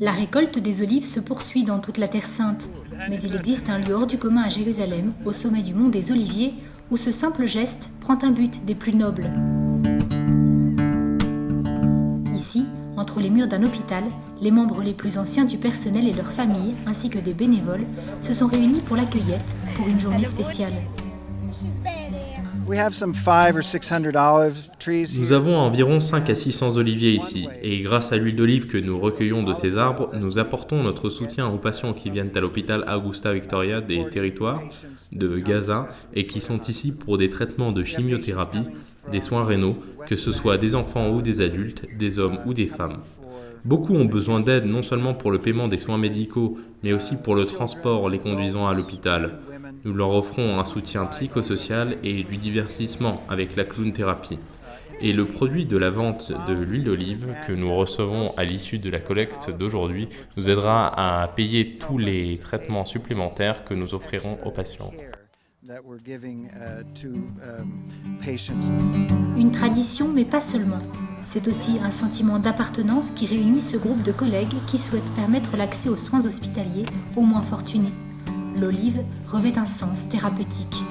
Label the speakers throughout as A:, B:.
A: La récolte des olives se poursuit dans toute la Terre Sainte, mais il existe un lieu hors du commun à Jérusalem, au sommet du mont des Oliviers, où ce simple geste prend un but des plus nobles. Ici, entre les murs d'un hôpital, les membres les plus anciens du personnel et leurs familles, ainsi que des bénévoles, se sont réunis pour la cueillette, pour une journée spéciale.
B: Nous avons environ 5 à 600 oliviers ici, et grâce à l'huile d'olive que nous recueillons de ces arbres, nous apportons notre soutien aux patients qui viennent à l'hôpital Augusta Victoria des territoires de Gaza et qui sont ici pour des traitements de chimiothérapie, des soins rénaux, que ce soit des enfants ou des adultes, des hommes ou des femmes. Beaucoup ont besoin d'aide non seulement pour le paiement des soins médicaux, mais aussi pour le transport les conduisant à l'hôpital. Nous leur offrons un soutien psychosocial et du divertissement avec la clown-thérapie. Et le produit de la vente de l'huile d'olive que nous recevons à l'issue de la collecte d'aujourd'hui nous aidera à payer tous les traitements supplémentaires que nous offrirons aux patients.
A: Une tradition, mais pas seulement. C'est aussi un sentiment d'appartenance qui réunit ce groupe de collègues qui souhaitent permettre l'accès aux soins hospitaliers aux moins fortunés. L'olive revêt un sens thérapeutique.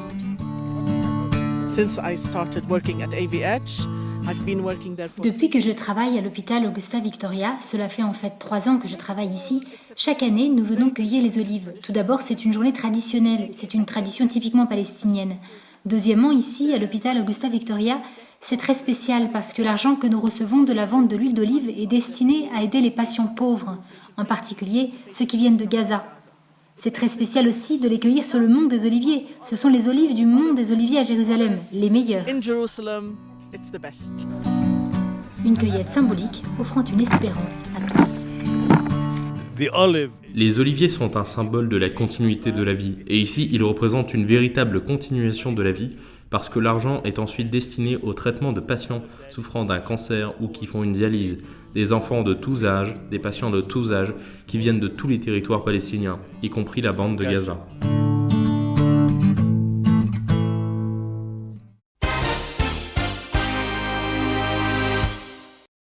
A: Depuis que je travaille à l'hôpital Augusta Victoria, cela fait en fait 3 ans que je travaille ici, chaque année nous venons cueillir les olives. Tout d'abord, c'est une journée traditionnelle, c'est une tradition typiquement palestinienne. Deuxièmement, ici, à l'hôpital Augusta Victoria, c'est très spécial parce que l'argent que nous recevons de la vente de l'huile d'olive est destiné à aider les patients pauvres, en particulier ceux qui viennent de Gaza. C'est très spécial aussi de les cueillir sur le mont des Oliviers. Ce sont les olives du mont des Oliviers à Jérusalem, les meilleures. Une cueillette symbolique offrant une espérance à tous.
B: Les oliviers sont un symbole de la continuité de la vie, et ici ils représentent une véritable continuation de la vie, parce que l'argent est ensuite destiné au traitement de patients souffrant d'un cancer ou qui font une dialyse, des enfants de tous âges, des patients de tous âges qui viennent de tous les territoires palestiniens, y compris la bande de Gaza.